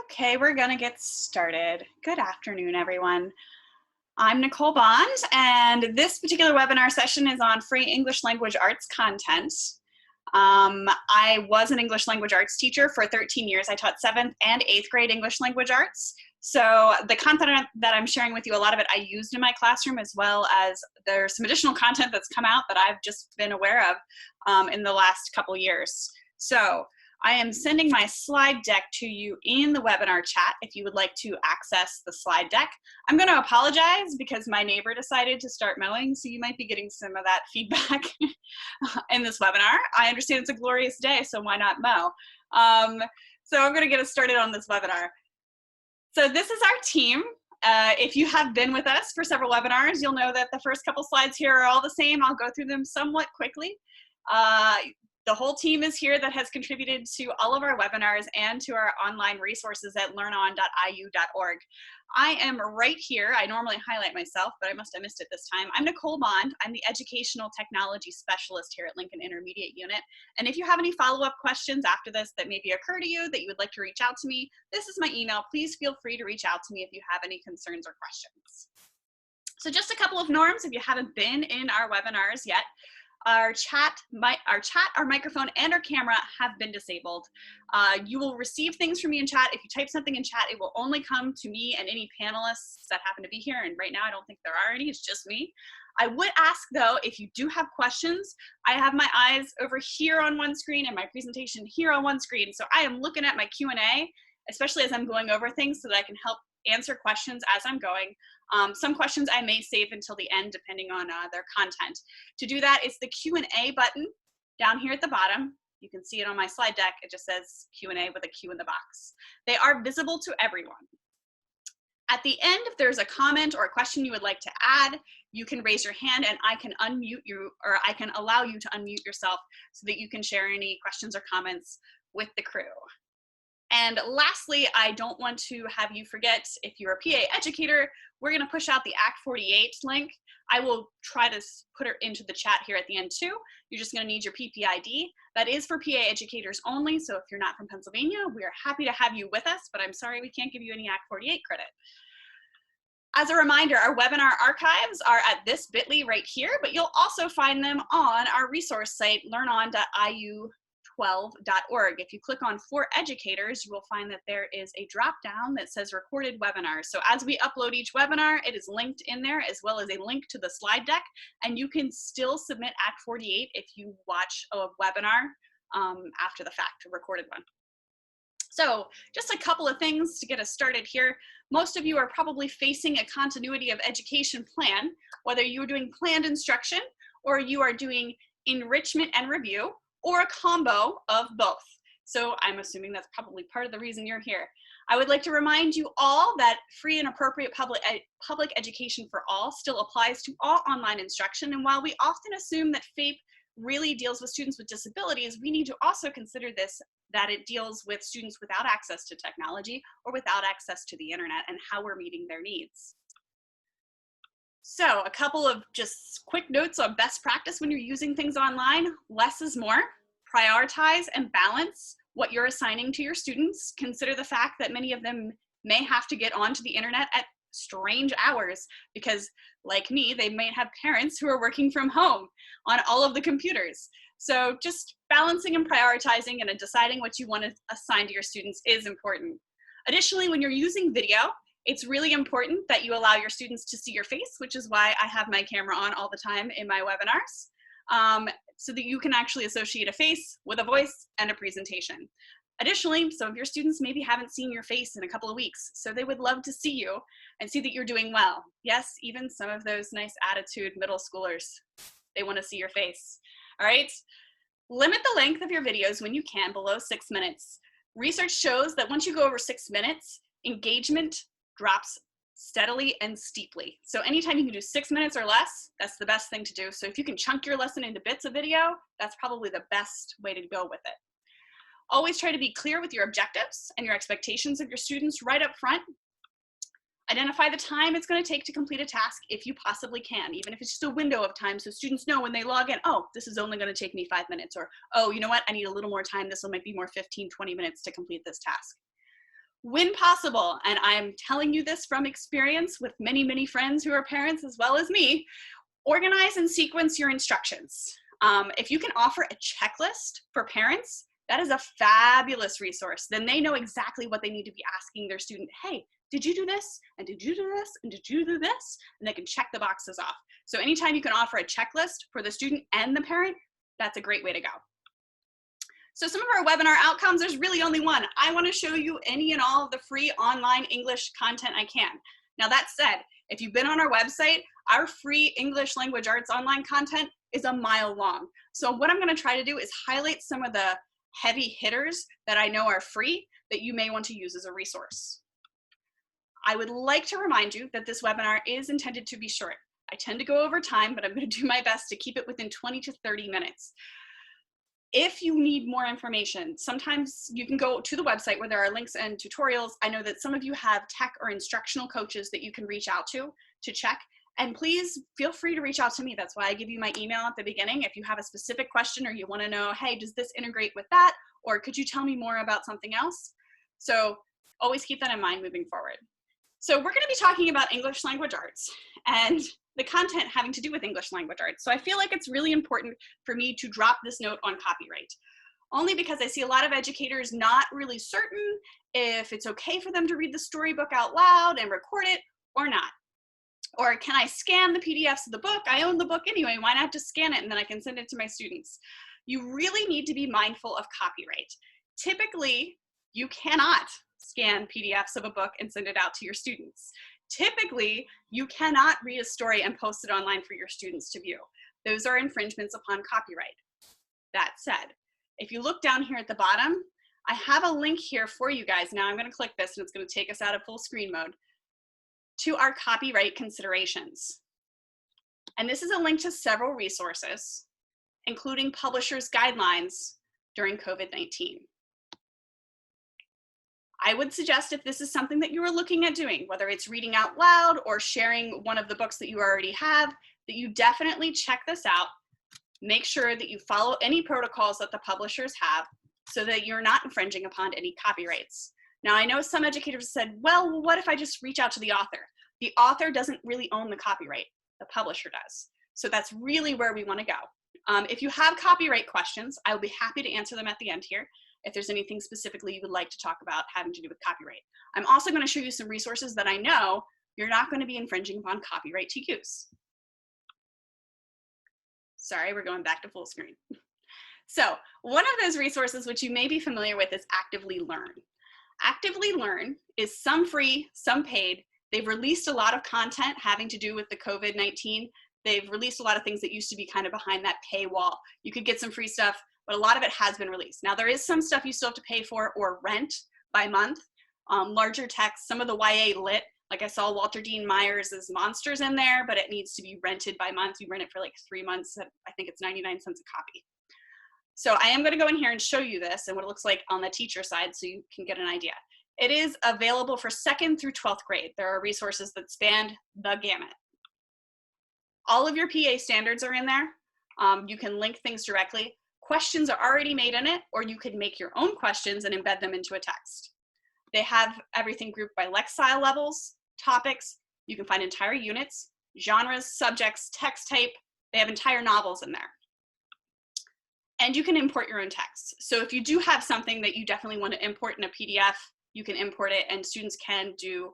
Okay, we're gonna get started. Good afternoon, everyone. I'm Nicole Bond, and this particular webinar session is on free English language arts content. I was an English language arts teacher for 13 years. I taught 7th and 8th grade English language arts. So the content that I'm sharing with you, a lot of it I used in my classroom, as well as there's some additional content that's come out that I've just been aware of in the last couple years. So I am sending my slide deck to you in the webinar chat if you would like to access the slide deck. I'm going to apologize because my neighbor decided to start mowing, so you might be getting some of that feedback in this webinar. I understand it's a glorious day, so why not mow? So I'm going to get us started on this webinar. So this is our team. If you have been with us for several webinars, you'll know that the first couple slides here are all the same. I'll go through them somewhat quickly. The whole team is here that has contributed to all of our webinars and to our online resources at learnon.iu.org. I am right here. I normally highlight myself, but I must have missed it this time. I'm Nicole Bond. I'm the Educational Technology Specialist here at Lincoln Intermediate Unit. And if you have any follow-up questions after this that maybe occur to you that you would like to reach out to me, this is my email. Please feel free to reach out to me if you have any concerns or questions. So just a couple of norms if you haven't been in our webinars yet. Our chat, our microphone, and our camera have been disabled. You will receive things from me in chat. If you type something in chat, it will only come to me and any panelists that happen to be here. And right now, I don't think there are any. It's just me. I would ask, though, if you do have questions, I have my eyes over here on one screen and my presentation here on one screen. So I am looking at my Q&A, especially as I'm going over things so that I can help answer questions as I'm going. Some questions I may save until the end depending on their content. To do that, it's the Q&A button down here at the bottom. You can see it on my slide deck. It just says Q&A with a Q in the box. They are visible to everyone. At the end, if there's a comment or a question you would like to add, you can raise your hand and I can unmute you, or I can allow you to unmute yourself so that you can share any questions or comments with the crew. And lastly, I don't want to have you forget, if you're a PA educator, we're going to push out the Act 48 link. I will try to put it into the chat here at the end too. You're just going to need your PPID. That is for PA educators only, so if you're not from Pennsylvania, we are happy to have you with us, but I'm sorry we can't give you any Act 48 credit. As a reminder, our webinar archives are at this bit.ly right here, but you'll also find them on our resource site, learnon.iu.org. If you click on For Educators, you will find that there is a drop down that says Recorded Webinars. So as we upload each webinar, it is linked in there, as well as a link to the slide deck, and you can still submit Act 48 if you watch a webinar after the fact, a recorded one. So just a couple of things to get us started here. Most of you are probably facing a continuity of education plan, whether you're doing planned instruction or you are doing enrichment and review, or a combo of both. So I'm assuming that's probably part of the reason you're here. I would like to remind you all that free and appropriate public education for all still applies to all online instruction. And while we often assume that FAPE really deals with students with disabilities, we need to also consider this, that it deals with students without access to technology or without access to the internet and how we're meeting their needs. So a couple of just quick notes on best practice when you're using things online. Less is more. Prioritize and balance what you're assigning to your students. Consider the fact that many of them may have to get onto the internet at strange hours because, like me, they may have parents who are working from home on all of the computers. So just balancing and prioritizing and deciding what you want to assign to your students is important. Additionally, when you're using video, it's really important that you allow your students to see your face, which is why I have my camera on all the time in my webinars, so that you can actually associate a face with a voice and a presentation. Additionally, some of your students maybe haven't seen your face in a couple of weeks, so they would love to see you and see that you're doing well. Yes, even some of those nice attitude middle schoolers, they want to see your face. All right? Limit the length of your videos when you can below 6 minutes. Research shows that once you go over 6 minutes, engagement drops steadily and steeply. So anytime you can do 6 minutes or less, that's the best thing to do. So if you can chunk your lesson into bits of video, that's probably the best way to go with it. Always try to be clear with your objectives and your expectations of your students right up front. Identify the time it's going to take to complete a task if you possibly can, even if it's just a window of time so students know when they log in, oh, this is only going to take me 5 minutes, or, oh, you know what, I need a little more time. This will might be more 15, 20 minutes to complete this task. When possible, and I'm telling you this from experience with many, many friends who are parents as well as me, organize and sequence your instructions. If you can offer a checklist for parents, that is a fabulous resource. Then they know exactly what they need to be asking their student. Hey, did you do this? And did you do this? And did you do this? And they can check the boxes off. So anytime you can offer a checklist for the student and the parent, that's a great way to go. So some of our webinar outcomes, there's really only one. I want to show you any and all of the free online English content I can. Now that said, if you've been on our website, our free English language arts online content is a mile long. So what I'm going to try to do is highlight some of the heavy hitters that I know are free that you may want to use as a resource. I would like to remind you that this webinar is intended to be short. I tend to go over time, but I'm going to do my best to keep it within 20 to 30 minutes. If you need more information, sometimes you can go to the website where there are links and tutorials. I know that some of you have tech or instructional coaches that you can reach out to check. And please feel free to reach out to me. That's why I give you my email at the beginning. If you have a specific question or you want to know, hey, does this integrate with that? Or could you tell me more about something else? So always keep that in mind moving forward. So we're going to be talking about English language arts and the content having to do with English language arts. So I feel like it's really important for me to drop this note on copyright, only because I see a lot of educators not really certain if it's okay for them to read the storybook out loud and record it or not. Or can I scan the PDFs of the book? I own the book anyway, why not just scan it and then I can send it to my students? You really need to be mindful of copyright. Typically, you cannot scan PDFs of a book and send it out to your students. Typically, you cannot read a story and post it online for your students to view. Those are infringements upon copyright. That said, if you look down here at the bottom, I have a link here for you guys. Now I'm going to click this and it's going to take us out of full screen mode to our copyright considerations. And this is a link to several resources, including publishers' guidelines during COVID-19. I would suggest if this is something that you are looking at doing, whether it's reading out loud or sharing one of the books that you already have, that you definitely check this out. Make sure that you follow any protocols that the publishers have so that you're not infringing upon any copyrights. Now, I know some educators said, well, what if I just reach out to the author? The author doesn't really own the copyright, the publisher does. So that's really where we want to go. If you have copyright questions, I will be happy to answer them at the end here, if there's anything specifically you would like to talk about having to do with copyright. I'm also going to show you some resources that I know you're not going to be infringing upon copyright to use. Sorry, we're going back to full screen. So one of those resources which you may be familiar with is Actively Learn. Actively Learn is some free, some paid. They've released a lot of content having to do with the COVID-19. They've released a lot of things that used to be kind of behind that paywall. You could get some free stuff, but a lot of it has been released. Now there is some stuff you still have to pay for or rent by month. Larger text, some of the YA lit, like I saw Walter Dean Myers' Monsters in there, but it needs to be rented by month. You rent it for like 3 months, I think it's 99 cents a copy. So I am going to go in here and show you this and what it looks like on the teacher side so you can get an idea. It is available for 2nd through 12th grade. There are resources that span the gamut. All of your PA standards are in there. You can link things directly. Questions are already made in it, or you could make your own questions and embed them into a text. They have everything grouped by lexile levels, topics. You can find entire units, genres, subjects, text type. They have entire novels in there. And you can import your own text. So if you do have something that you definitely want to import in a PDF, you can import it and students can do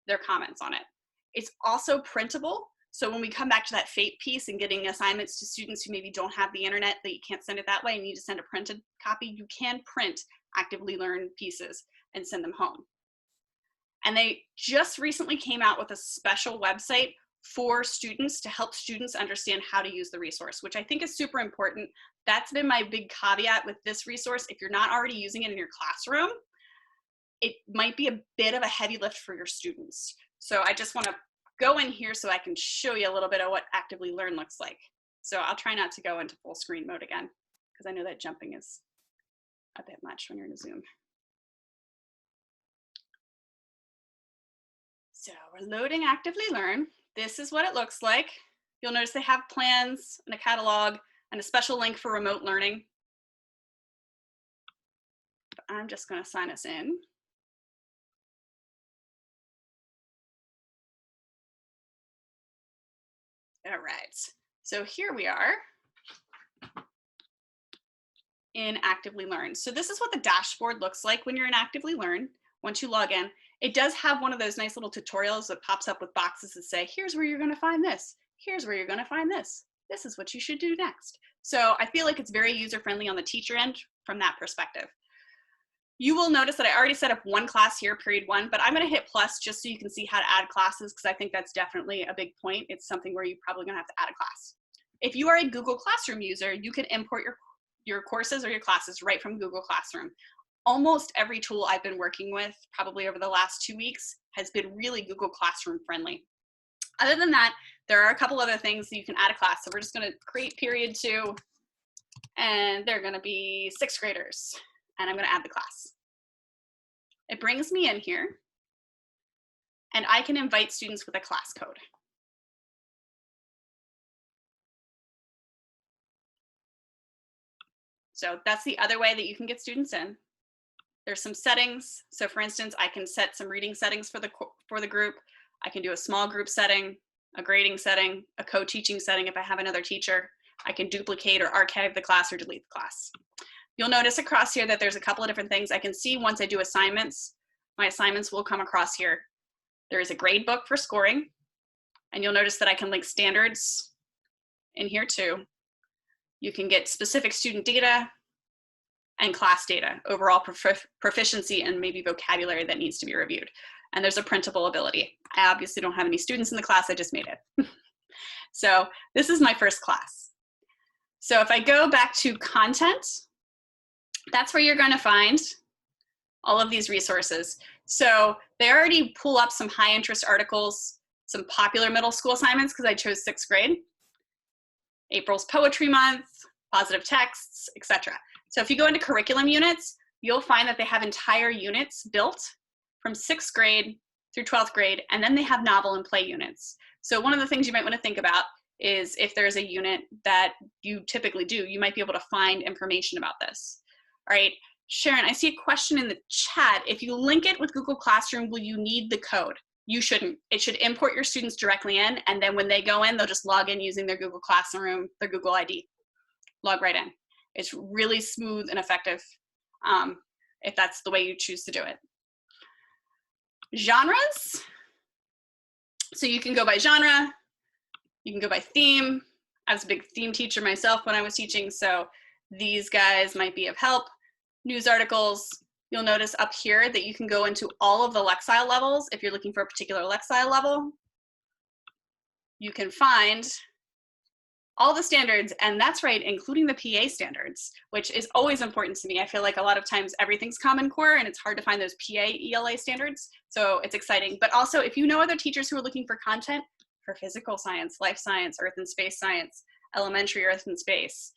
their comments on it. It's also printable. So when we come back to that FAPE piece and getting assignments to students who maybe don't have the internet, that you can't send it that way, and you need to send a printed copy, you can print Actively Learn pieces and send them home. And they just recently came out with a special website for students to help students understand how to use the resource, which I think is super important. That's been my big caveat with this resource. If you're not already using it in your classroom, it might be a bit of a heavy lift for your students. So I just want to go in here so I can show you a little bit of what Actively Learn looks like. So I'll try not to go into full screen mode again, because I know that jumping is a bit much when you're in a Zoom. So we're loading Actively Learn. This is what it looks like. You'll notice they have plans and a catalog and a special link for remote learning. But I'm just going to sign us in. All right, so here we are in Actively Learn. So this is what the dashboard looks like when you're in Actively Learn. Once you log in, it does have one of those nice little tutorials that pops up with boxes that say, here's where you're going to find this. Here's where you're going to find this. This is what you should do next. So I feel like it's very user-friendly on the teacher end from that perspective. You will notice that I already set up one class here, period 1, but I'm going to hit plus just so you can see how to add classes, because I think that's definitely a big point. It's something where you're probably going to have to add a class. If you are a Google Classroom user, you can import your courses or your classes right from Google Classroom. Almost every tool I've been working with probably over the last 2 weeks has been really Google Classroom friendly. Other than that, there are a couple other things that you can add a class. So we're just going to create period 2, and they're going to be 6th graders, and I'm going to add the class. It brings me in here, and I can invite students with a class code. So that's the other way that you can get students in. There's some settings. So for instance, I can set some reading settings for the group. I can do a small group setting, a grading setting, a co-teaching setting if I have another teacher. I can duplicate or archive the class or delete the class. You'll notice across here that there's a couple of different things. I can see once I do assignments, my assignments will come across here. There is a grade book for scoring, and you'll notice that I can link standards in here too. You can get specific student data and class data, overall proficiency, and maybe vocabulary that needs to be reviewed. And there's a printable ability. I obviously don't have any students in the class, I just made it. So this is my first class. So if I go back to content, that's where you're going to find all of these resources. So they already pull up some high interest articles, some popular middle school assignments because I chose 6th grade, April's Poetry Month, positive texts, etc. So if you go into curriculum units, you'll find that they have entire units built from 6th grade through 12th grade, and then they have novel and play units. So one of the things you might want to think about is if there's a unit that you typically do, you might be able to find information about this. All right, Sharon, I see a question in the chat. If you link it with Google Classroom, will you need the code? You shouldn't. It should import your students directly in, and then when they go in, they'll just log in using their Google Classroom, their Google ID. Log right in. It's really smooth and effective if that's the way you choose to do it. Genres. So you can go by genre. You can go by theme. I was a big theme teacher myself when I was teaching, so these guys might be of help. News articles. You'll notice up here that you can go into all of the Lexile levels if you're looking for a particular Lexile level. You can find all the standards, and that's right, including the PA standards, which is always important to me. I feel like a lot of times everything's Common Core and it's hard to find those PA ELA standards, so it's exciting. But also, if you know other teachers who are looking for content for physical science, life science, earth and space science, elementary earth and space,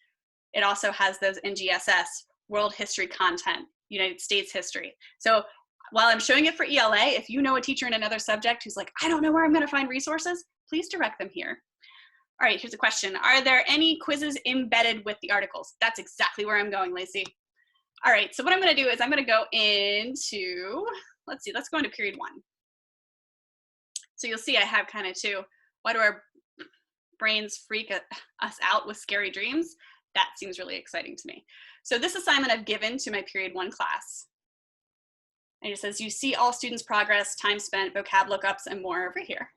it also has those NGSS, world history content, United States history. So while I'm showing it for ELA, if you know a teacher in another subject who's like, I don't know where I'm gonna find resources, please direct them here. All right, here's a question. Are there any quizzes embedded with the articles? That's exactly where I'm going, Lacey. All right, so what I'm gonna do is I'm gonna go into, let's go into period 1. So you'll see I have kind of 2. Why do our brains freak us out with scary dreams? That seems really exciting to me. So this assignment I've given to my period 1 class. And it says, you see all students' progress, time spent, vocab lookups, and more over here.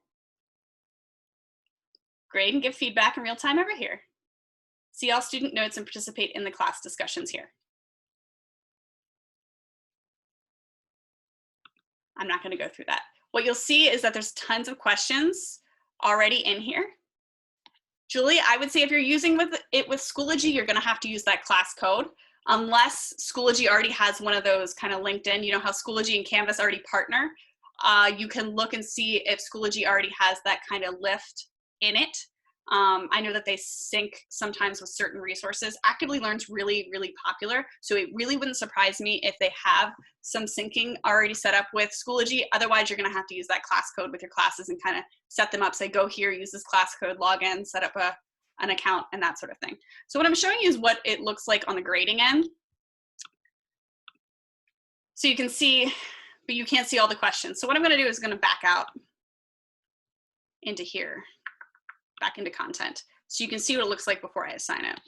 Grade and give feedback in real time over here. See all student notes and participate in the class discussions here. I'm not going to go through that. What you'll see is that there's tons of questions already in here. Julie, I would say if you're using it with Schoology, you're going to have to use that class code, unless Schoology already has one of those kind of linked in. You know how Schoology and Canvas already partner. You can look and see if Schoology already has that kind of lift in it. I know that they sync sometimes with certain resources. Actively Learn's really, really popular, so it really wouldn't surprise me if they have some syncing already set up with Schoology. Otherwise, you're gonna have to use that class code with your classes and kind of set them up, say, go here, use this class code, log in, set up an account, and that sort of thing. So what I'm showing you is what it looks like on the grading end. So you can see, but you can't see all the questions. So what I'm gonna do is gonna back out into here. back into content. So you can see what it looks like before I assign it.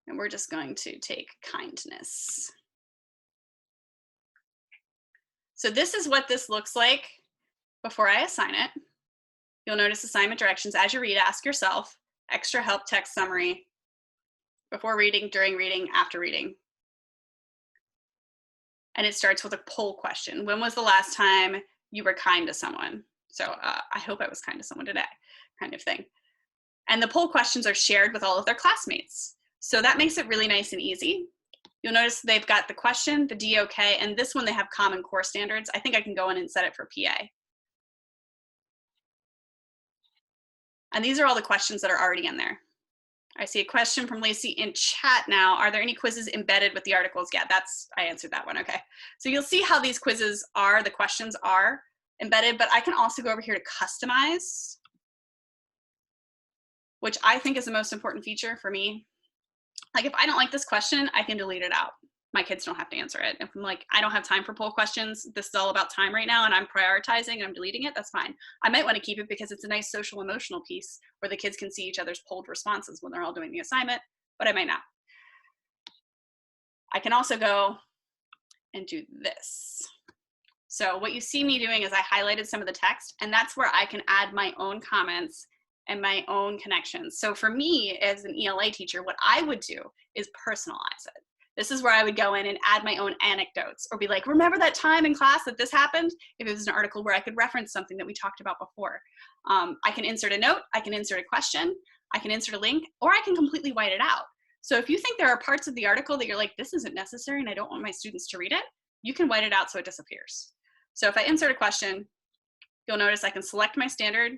And we're just going to take kindness. So this is what this looks like before I assign it. You'll notice assignment directions. As you read, ask yourself, extra help text summary, before reading, during reading, after reading. And it starts with a poll question. When was the last time you were kind to someone? So I hope I was kind to someone today, kind of thing. And the poll questions are shared with all of their classmates. So that makes it really nice and easy. You'll notice they've got the question, the DOK, and this one they have Common Core standards. I think I can go in and set it for PA. And these are all the questions that are already in there. I see a question from Lacey in chat now. Are there any quizzes embedded with the articles? Yeah, I answered that one, okay. So you'll see how these quizzes are, the questions are embedded, but I can also go over here to customize, which I think is the most important feature for me. Like if I don't like this question, I can delete it out. My kids don't have to answer it. If I'm like, I don't have time for poll questions, this is all about time right now and I'm prioritizing and I'm deleting it, that's fine. I might want to keep it because it's a nice social emotional piece where the kids can see each other's polled responses when they're all doing the assignment, but I might not. I can also go and do this. So what you see me doing is I highlighted some of the text, and that's where I can add my own comments and my own connections. So for me as an ELA teacher, what I would do is personalize it. This is where I would go in and add my own anecdotes or be like, remember that time in class that this happened? If it was an article where I could reference something that we talked about before. I can insert a note, I can insert a question, I can insert a link, or I can completely white it out. So if you think there are parts of the article that you're like, this isn't necessary and I don't want my students to read it, you can white it out so it disappears. So if I insert a question, you'll notice I can select my standard,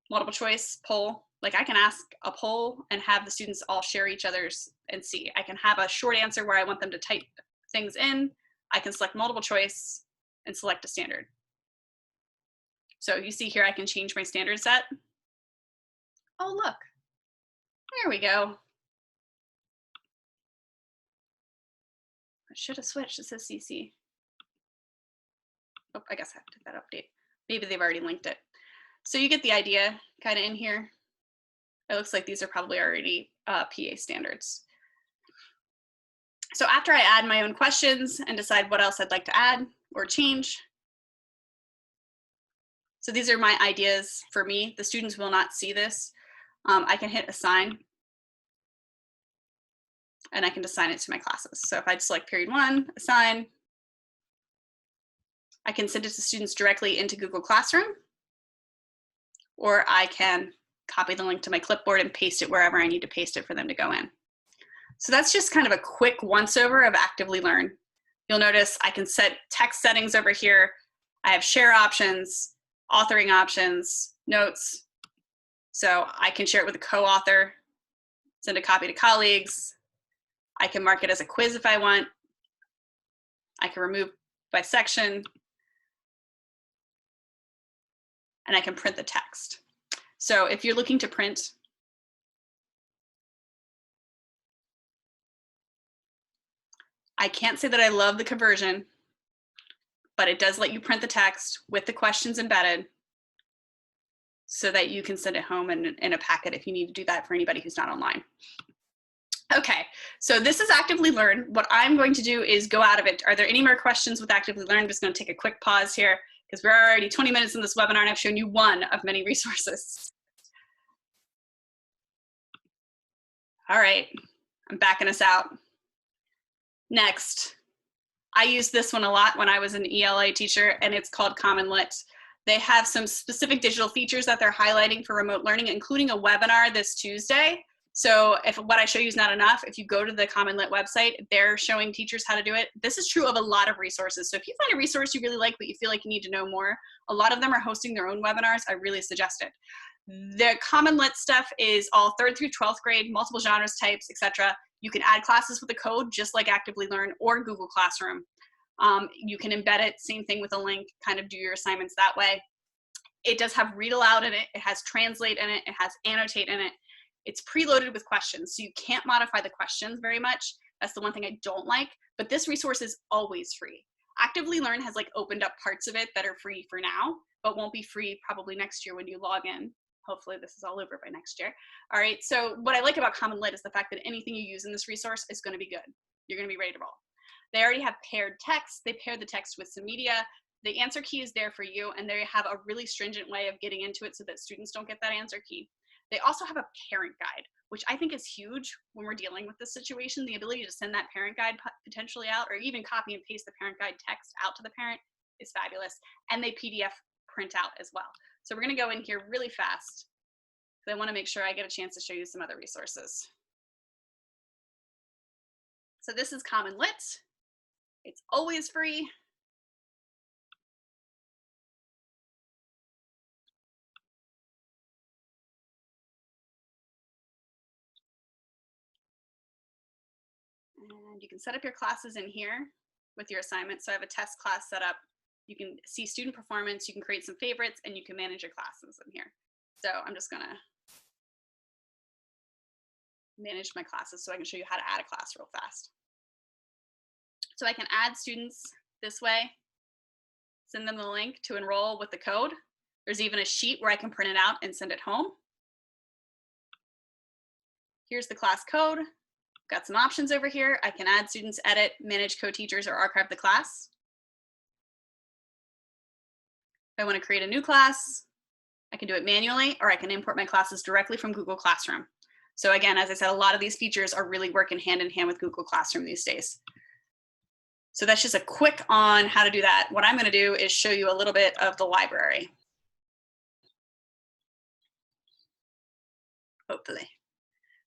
multiple choice, poll. Like I can ask a poll and have the students all share each other's and see. I can have a short answer where I want them to type things in. I can select multiple choice and select a standard. So you see here, I can change my standard set. Oh, look, there we go. I should have switched, it says CC. Oh, I guess I have to do that update. Maybe they've already linked it. So you get the idea kind of in here. It looks like these are probably already PA standards. So after I add my own questions and decide what else I'd like to add or change. So these are my ideas for me. The students will not see this. I can hit assign and I can assign it to my classes. So if I select period 1, assign, I can send it to students directly into Google Classroom, or I can copy the link to my clipboard and paste it wherever I need to paste it for them to go in. So that's just kind of a quick once over of Actively Learn. You'll notice I can set text settings over here. I have share options, authoring options, notes. So I can share it with a co-author, send a copy to colleagues. I can mark it as a quiz if I want. I can remove by section. And I can print the text. So if you're looking to print, I can't say that I love the conversion, but it does let you print the text with the questions embedded so that you can send it home in a packet if you need to do that for anybody who's not online. Okay, so this is Actively Learn. What I'm going to do is go out of it. Are there any more questions with Actively Learn? I'm just going to take a quick pause here because we're already 20 minutes in this webinar and I've shown you one of many resources. All right, I'm backing us out. Next, I used this one a lot when I was an ELA teacher, and it's called CommonLit. They have some specific digital features that they're highlighting for remote learning, including a webinar this Tuesday. So if what I show you is not enough, if you go to the CommonLit website, they're showing teachers how to do it. This is true of a lot of resources. So if you find a resource you really like, but you feel like you need to know more, a lot of them are hosting their own webinars. I really suggest it. The CommonLit stuff is all 3rd through 12th grade, multiple genres, types, etc. You can add classes with a code, just like Actively Learn or Google Classroom. You can embed it, same thing with a link, kind of do your assignments that way. It does have read aloud in it. It has translate in it. It has annotate in it. It's preloaded with questions, so you can't modify the questions very much. That's the one thing I don't like, but this resource is always free. Actively Learn has like opened up parts of it that are free for now, but won't be free probably next year when you log in. Hopefully this is all over by next year. All right, so what I like about CommonLit is the fact that anything you use in this resource is going to be good. You're going to be ready to roll. They already have paired text. They pair the text with some media. The answer key is there for you, and they have a really stringent way of getting into it so that students don't get that answer key. They also have a parent guide, which I think is huge when we're dealing with this situation. The ability to send that parent guide potentially out, or even copy and paste the parent guide text out to the parent, is fabulous. And they PDF print out as well. So we're going to go in here really fast because I want to make sure I get a chance to show you some other resources. So this is CommonLit. It's always free. And you can set up your classes in here with your assignments. So I have a test class set up. You can see student performance, you can create some favorites, and you can manage your classes in here. So I'm just gonna manage my classes so I can show you how to add a class real fast. So I can add students this way, send them the link to enroll with the code. There's even a sheet where I can print it out and send it home. Here's the class code. Got some options over here. I can add students, edit, manage co-teachers, or archive the class. If I want to create a new class, I can do it manually, or I can import my classes directly from Google Classroom. So again, as I said, a lot of these features are really working hand in hand with Google Classroom these days. So that's just a quick on how to do that. What I'm going to do is show you a little bit of the library. Hopefully.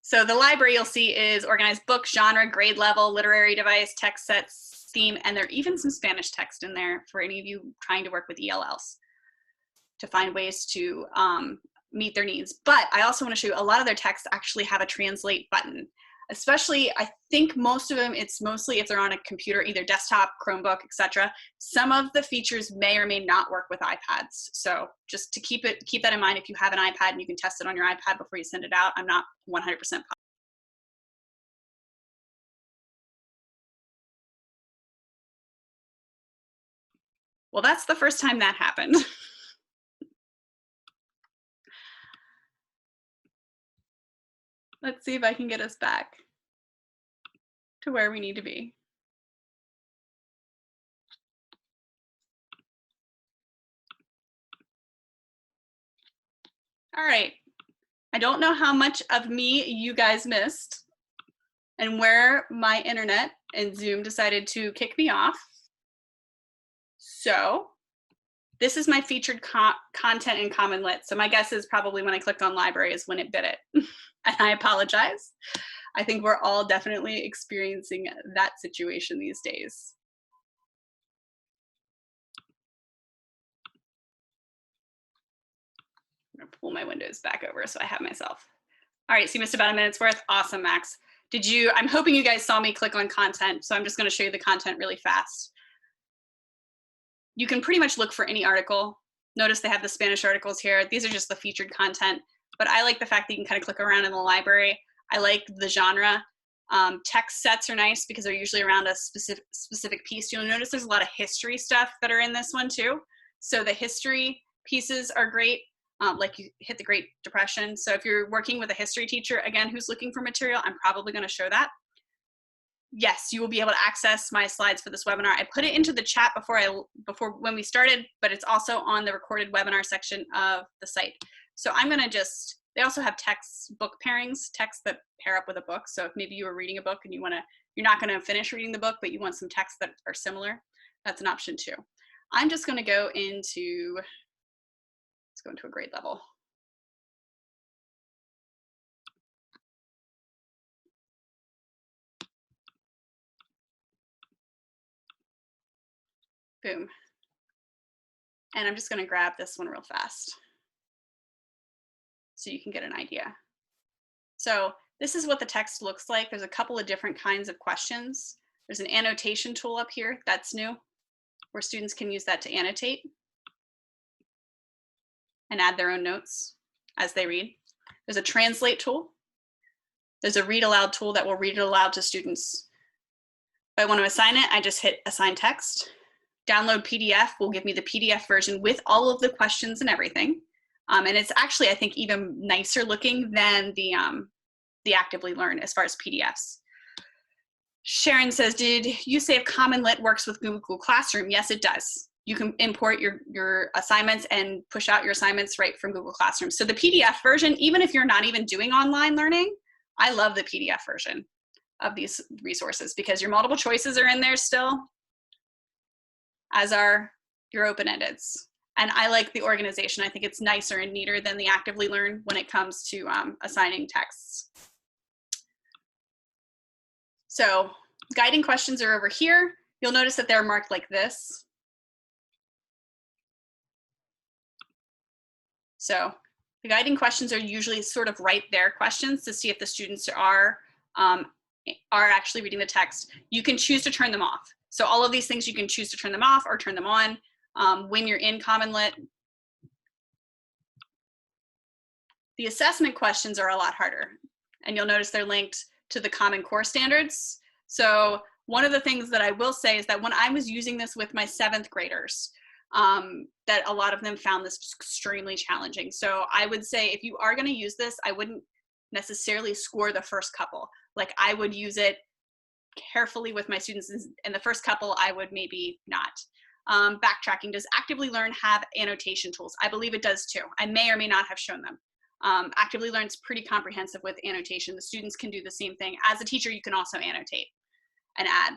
So the library you'll see is organized book, genre, grade level, literary device, text sets, theme, and there are even some Spanish text in there for any of you trying to work with ELLs to find ways to meet their needs. But I also want to show you a lot of their texts actually have a translate button. Especially, I think most of them, it's mostly if they're on a computer, either desktop, Chromebook, etc. Some of the features may or may not work with iPads. So just to keep that in mind, if you have an iPad and you can test it on your iPad before you send it out, I'm not 100% positive. Well, that's the first time that happened. Let's see if I can get us back to where we need to be. All right. I don't know how much of me you guys missed and where my internet and Zoom decided to kick me off. So this is my featured content in CommonLit. So my guess is probably when I clicked on library is when it bit it. And I apologize. I think we're all definitely experiencing that situation these days. I'm gonna pull my windows back over so I have myself. All right, so you missed about a minute's worth. Awesome, Max. I'm hoping you guys saw me click on content, so I'm just gonna show you the content really fast. You can pretty much look for any article. Notice they have the Spanish articles here. These are just the featured content, but I like the fact that you can kind of click around in the library. I like the genre. Text sets are nice because they're usually around a specific piece. You'll notice there's a lot of history stuff that are in this one too. So the history pieces are great. Like you hit the Great Depression. So if you're working with a history teacher, again, who's looking for material, I'm probably going to show that. Yes, you will be able to access my slides for this webinar. I put it into the chat before when we started, but it's also on the recorded webinar section of the site. So I'm going to they also have text book pairings, texts that pair up with a book. So if maybe you were reading a book and you're not going to finish reading the book, but you want some texts that are similar, that's an option too. I'm just going to go into, let's go into a grade level. Boom. And I'm just going to grab this one real fast so you can get an idea. So this is what the text looks like. There's a couple of different kinds of questions. There's an annotation tool up here. That's new, where students can use that to annotate and add their own notes as they read. There's a translate tool. There's a read aloud tool that will read it aloud to students. If I want to assign it, I just hit assign text. Download PDF will give me the PDF version with all of the questions and everything. And it's actually, I think, even nicer looking than the Actively Learn as far as PDFs. Sharon says, did you say if CommonLit works with Google Classroom? Yes, it does. You can import your assignments and push out your assignments right from Google Classroom. So the PDF version, even if you're not even doing online learning, I love the PDF version of these resources because your multiple choices are in there still, as are your open-endeds. And I like the organization. I think it's nicer and neater than the Actively Learn when it comes to assigning texts. So guiding questions are over here. You'll notice that they're marked like this. So the guiding questions are usually sort of right there questions to see if the students are actually reading the text. You can choose to turn them off. So all of these things, you can choose to turn them off or turn them on when you're in CommonLit. The assessment questions are a lot harder. And you'll notice they're linked to the Common Core standards. So one of the things that I will say is that when I was using this with my 7th graders, that a lot of them found this extremely challenging. So I would say if you are going to use this, I wouldn't necessarily score the first couple. Like I would use it carefully with my students, and the first couple I would maybe not. Backtracking, does Actively Learn have annotation tools? I believe it does too. I may or may not have shown them. Actively Learn is pretty comprehensive with annotation. The students can do the same thing. As a teacher, you can also annotate and add.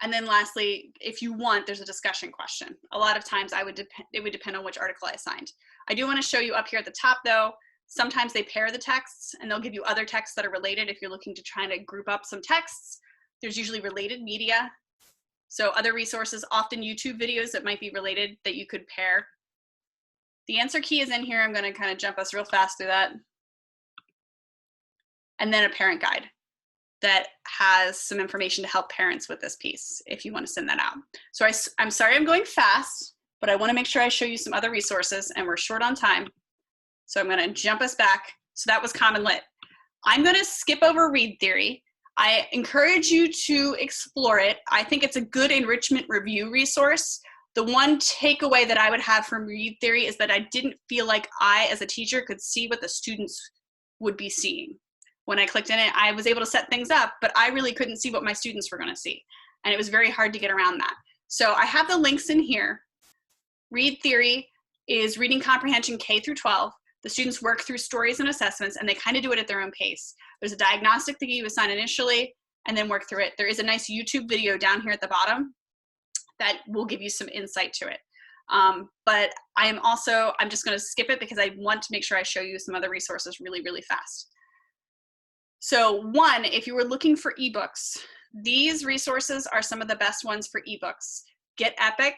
And then lastly, if you want, there's a discussion question. A lot of times it would depend on which article I assigned. I do want to show you up here at the top though, sometimes they pair the texts and they'll give you other texts that are related if you're looking to try to group up some texts. There's usually related media. So other resources, often YouTube videos that might be related that you could pair. The answer key is in here. I'm going to kind of jump us real fast through that. And then a parent guide that has some information to help parents with this piece if you want to send that out. So I'm sorry I'm going fast, but I want to make sure I show you some other resources, and we're short on time. So I'm going to jump us back. So that was CommonLit. I'm going to skip over Read Theory. I encourage you to explore it. I think it's a good enrichment review resource. The one takeaway that I would have from Read Theory is that I didn't feel like I, as a teacher, could see what the students would be seeing. When I clicked in it, I was able to set things up, but I really couldn't see what my students were going to see. And it was very hard to get around that. So I have the links in here. Read Theory is reading comprehension K through 12. The students work through stories and assessments, and they kind of do it at their own pace. There's a diagnostic that you assign initially, and then work through it. There is a nice YouTube video down here at the bottom that will give you some insight to it. But I'm just going to skip it because I want to make sure I show you some other resources really, really fast. So one, if you were looking for ebooks, these resources are some of the best ones for ebooks. Get Epic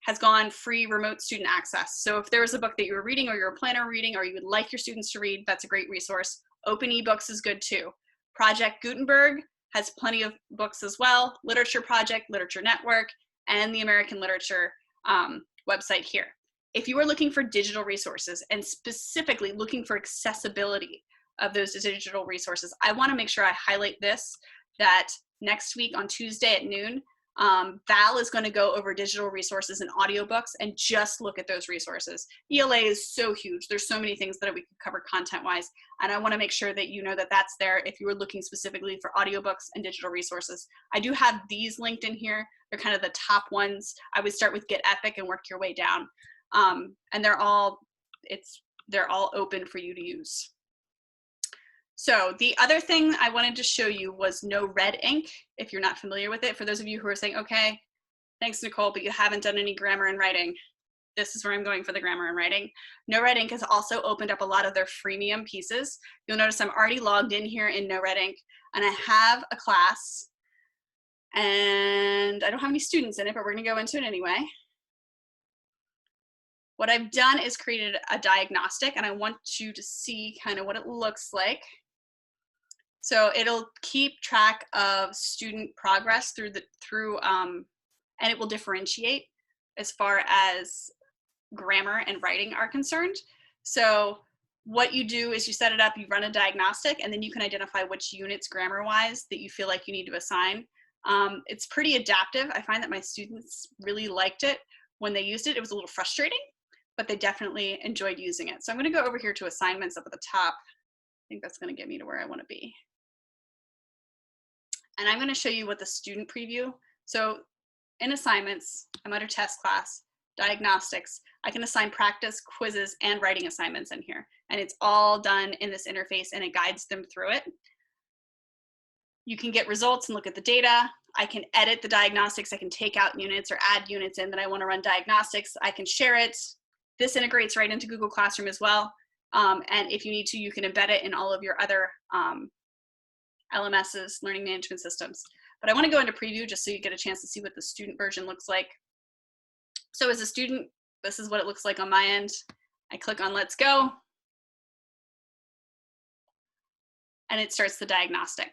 has gone free remote student access. So if there was a book that you were reading or you're planning on reading or you would like your students to read, that's a great resource. Open eBooks is good too. Project Gutenberg has plenty of books as well. Literature Project, Literature Network, and the American Literature website here. If you are looking for digital resources and specifically looking for accessibility of those digital resources, I want to make sure I highlight this, that next week on Tuesday at noon, Val is going to go over digital resources and audiobooks and just look at those resources. ELA is so huge. There's so many things that we could cover content-wise, and I want to make sure that you know that that's there if you were looking specifically for audiobooks and digital resources. I do have these linked in here. They're kind of the top ones. I would start with Get Epic and work your way down. And they're all open for you to use. So the other thing I wanted to show you was NoRedInk, if you're not familiar with it. For those of you who are saying, okay, thanks, Nicole, but you haven't done any grammar and writing. This is where I'm going for the grammar and writing. NoRedInk has also opened up a lot of their freemium pieces. You'll notice I'm already logged in here in NoRedInk, and I have a class, and I don't have any students in it, but we're gonna go into it anyway. What I've done is created a diagnostic, and I want you to see kind of what it looks like. So it'll keep track of student progress and it will differentiate as far as grammar and writing are concerned. So what you do is you set it up, you run a diagnostic, and then you can identify which units grammar-wise that you feel like you need to assign. It's pretty adaptive. I find that my students really liked it. When they used it, it was a little frustrating, but they definitely enjoyed using it. So I'm going to go over here to assignments up at the top. I think that's going to get me to where I want to be. And I'm going to show you what the student preview. So in assignments, I'm under test class, diagnostics. I can assign practice, quizzes, and writing assignments in here. And it's all done in this interface and it guides them through it. You can get results and look at the data. I can edit the diagnostics. I can take out units or add units in that I want to run diagnostics. I can share it. This integrates right into Google Classroom as well. And if you need to, you can embed it in all of your other LMSs, learning management systems. But I want to go into preview just so you get a chance to see what the student version looks like. So as a student, this is what it looks like on my end. I click on Let's Go. And it starts the diagnostic.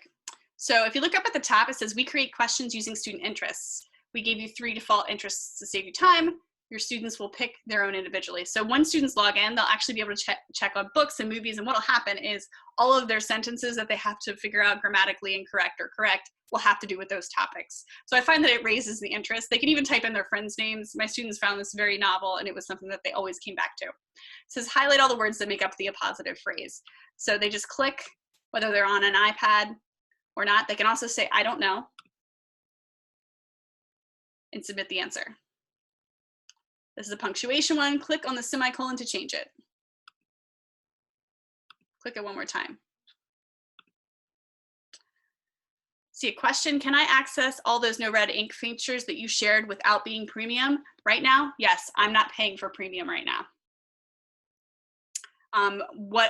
So if you look up at the top, it says we create questions using student interests. We gave you 3 default interests to save you time. Your students will pick their own individually. So when students log in, they'll actually be able to check on books and movies. And what'll happen is all of their sentences that they have to figure out grammatically incorrect or correct will have to do with those topics. So I find that it raises the interest. They can even type in their friends' names. My students found this very novel and it was something that they always came back to. It says highlight all the words that make up the appositive phrase. So they just click, whether they're on an iPad or not. They can also say, I don't know, and submit the answer. This is a punctuation one. Click on the semicolon to change it. Click it one more time. See a question, can I access all those NoRedInk features that you shared without being premium? Right now, yes, I'm not paying for premium right now.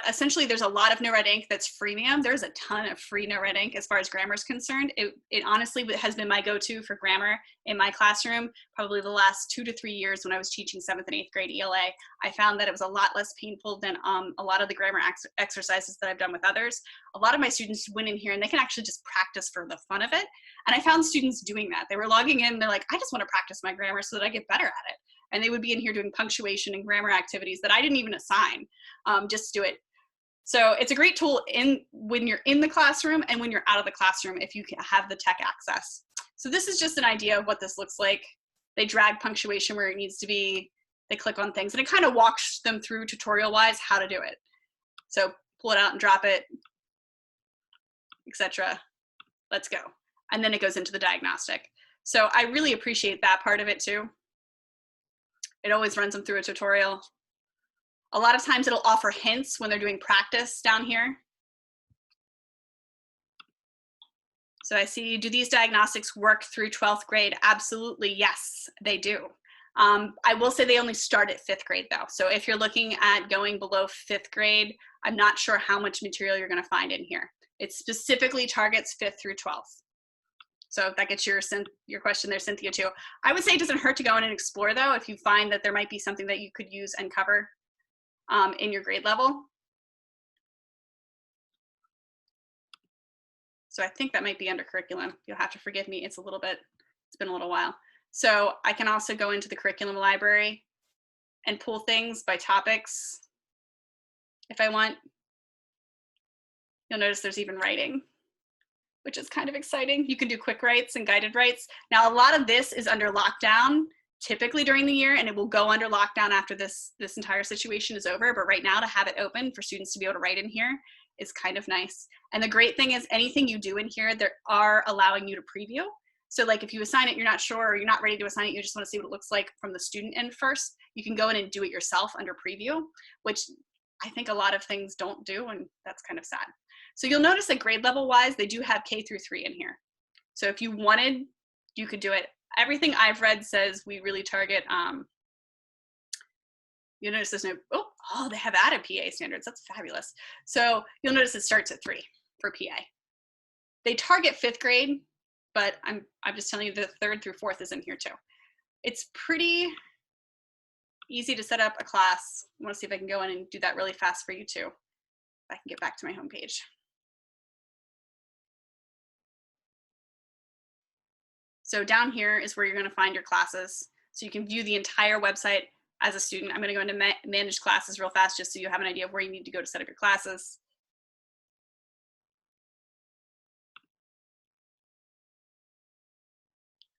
Essentially, there's a lot of NoRedInk that's freemium. There's a ton of free NoRedInk as far as grammar is concerned. It honestly has been my go-to for grammar in my classroom probably the last 2 to 3 years when I was teaching 7th and 8th grade ELA. I found that it was a lot less painful than a lot of the grammar exercises that I've done with others. A lot of my students went in here and they can actually just practice for the fun of it. And I found students doing that. They were logging in, they're like, I just want to practice my grammar so that I get better at it. And they would be in here doing punctuation and grammar activities that I didn't even assign, just to do it. So it's a great tool when you're in the classroom and when you're out of the classroom if you can have the tech access. So this is just an idea of what this looks like. They drag punctuation where it needs to be. They click on things and it kind of walks them through tutorial-wise how to do it. So pull it out and drop it, etc. Let's go. And then it goes into the diagnostic. So I really appreciate that part of it too. It always runs them through a tutorial. A lot of times it'll offer hints when they're doing practice down here. So I see, do these diagnostics work through 12th grade? Absolutely, yes, they do. I will say they only start at 5th grade though. So if you're looking at going below 5th grade, I'm not sure how much material you're gonna find in here. It specifically targets 5th through 12th. So that gets your question there, Cynthia, too. I would say it doesn't hurt to go in and explore, though, if you find that there might be something that you could use and cover in your grade level. So I think that might be under curriculum. You'll have to forgive me. It's been a little while. So I can also go into the curriculum library and pull things by topics if I want. You'll notice there's even writing, which is kind of exciting. You can do quick writes and guided writes. Now, a lot of this is under lockdown, typically during the year, and it will go under lockdown after this entire situation is over. But right now, to have it open for students to be able to write in here is kind of nice. And the great thing is anything you do in here, they are allowing you to preview. So like if you assign it, you're not sure, or you're not ready to assign it, you just want to see what it looks like from the student end first, you can go in and do it yourself under preview, which I think a lot of things don't do, and that's kind of sad. So you'll notice that grade level wise, they do have K through 3 in here. So if you wanted, you could do it. Everything I've read says we really target, you'll notice there's no, they have added PA standards. That's fabulous. So you'll notice it starts at 3 for PA. They target 5th grade, but I'm just telling you the 3rd through 4th is in here too. It's pretty easy to set up a class. I want to see if I can go in and do that really fast for you too. If I can get back to my homepage. So down here is where you're going to find your classes. So you can view the entire website as a student. I'm going to go into manage classes real fast just so you have an idea of where you need to go to set up your classes.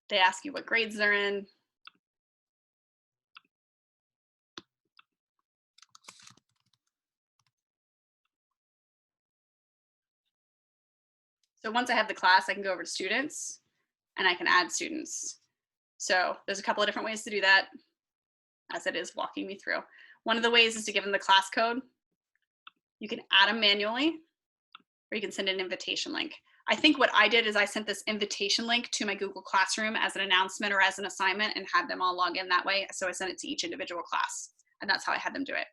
They ask you what grades they're in. So once I have the class, I can go over to students and I can add students. So there's a couple of different ways to do that, as it is walking me through. One of the ways is to give them the class code. You can add them manually, or you can send an invitation link. I think what I did is I sent this invitation link to my Google Classroom as an announcement or as an assignment and had them all log in that way. So I sent it to each individual class, and that's how I had them do it.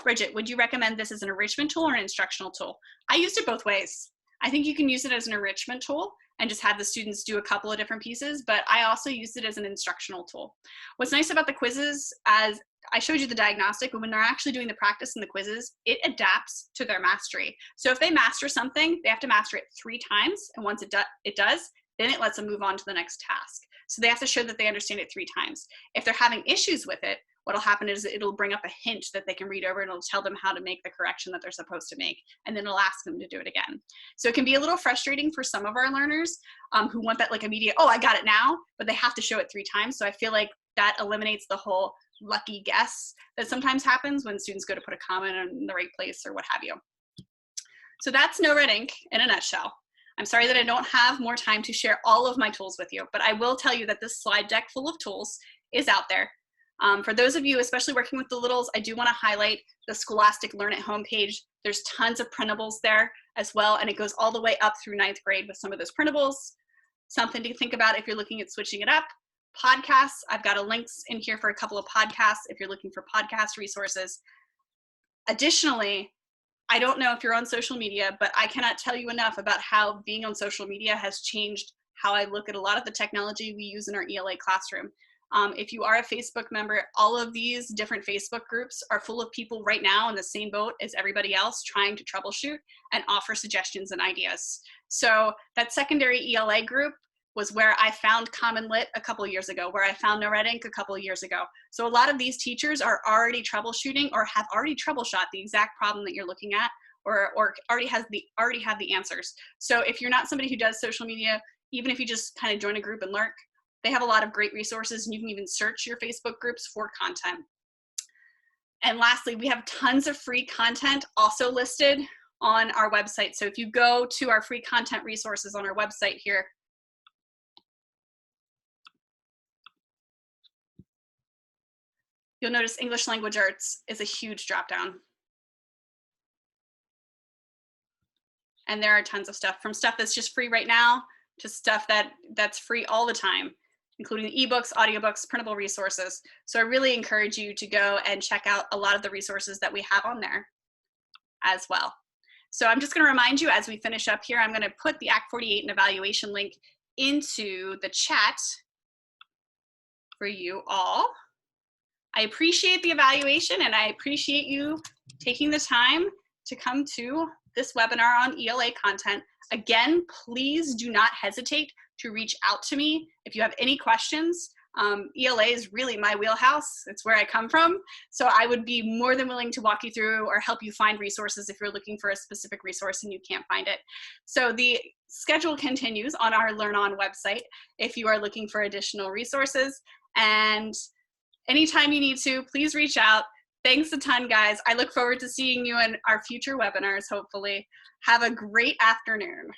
Bridget, would you recommend this as an enrichment tool or an instructional tool? I used it both ways. I think you can use it as an enrichment tool and just have the students do a couple of different pieces, but I also used it as an instructional tool. What's nice about the quizzes, as I showed you the diagnostic, but when they're actually doing the practice and the quizzes, it adapts to their mastery. So if they master something, they have to master it 3 times, and once it does, then it lets them move on to the next task. So they have to show that they understand it 3 times. If they're having issues with it, what'll happen is it'll bring up a hint that they can read over and it'll tell them how to make the correction that they're supposed to make, and then it'll ask them to do it again. So it can be a little frustrating for some of our learners who want that like immediate, oh, I got it now, but they have to show it 3 times. So I feel like that eliminates the whole lucky guess that sometimes happens when students go to put a comment in the right place or what have you. So that's NoRedInk in a nutshell. I'm sorry that I don't have more time to share all of my tools with you, but I will tell you that this slide deck full of tools is out there. For those of you, especially working with the littles, I do want to highlight the Scholastic Learn at Home page. There's tons of printables there as well, and it goes all the way up through 9th grade with some of those printables. Something to think about if you're looking at switching it up. Podcasts, I've got links in here for a couple of podcasts if you're looking for podcast resources. Additionally, I don't know if you're on social media, but I cannot tell you enough about how being on social media has changed how I look at a lot of the technology we use in our ELA classroom. If you are a Facebook member, all of these different Facebook groups are full of people right now in the same boat as everybody else trying to troubleshoot and offer suggestions and ideas. So that secondary ELA group was where I found CommonLit a couple of years ago, where I found NoRedInk a couple of years ago. So a lot of these teachers are already troubleshooting or have already troubleshot the exact problem that you're looking at, or already have the answers. So if you're not somebody who does social media, even if you just kind of join a group and lurk, they have a lot of great resources, and you can even search your Facebook groups for content. And lastly, we have tons of free content also listed on our website. So if you go to our free content resources on our website here, you'll notice English Language Arts is a huge dropdown. And there are tons of stuff, from stuff that's just free right now to stuff that's free all the time, including ebooks, audiobooks, printable resources. So I really encourage you to go and check out a lot of the resources that we have on there as well. So I'm just going to remind you as we finish up here, I'm going to put the Act 48 and evaluation link into the chat for you all. I appreciate the evaluation, and I appreciate you taking the time to come to this webinar on ELA content. Again, please do not hesitate to reach out to me if you have any questions. ELA is really my wheelhouse. It's where I come from. So I would be more than willing to walk you through or help you find resources if you're looking for a specific resource and you can't find it. So the schedule continues on our LearnOn website if you are looking for additional resources. And anytime you need to, please reach out. Thanks a ton, guys. I look forward to seeing you in our future webinars, hopefully. Have a great afternoon.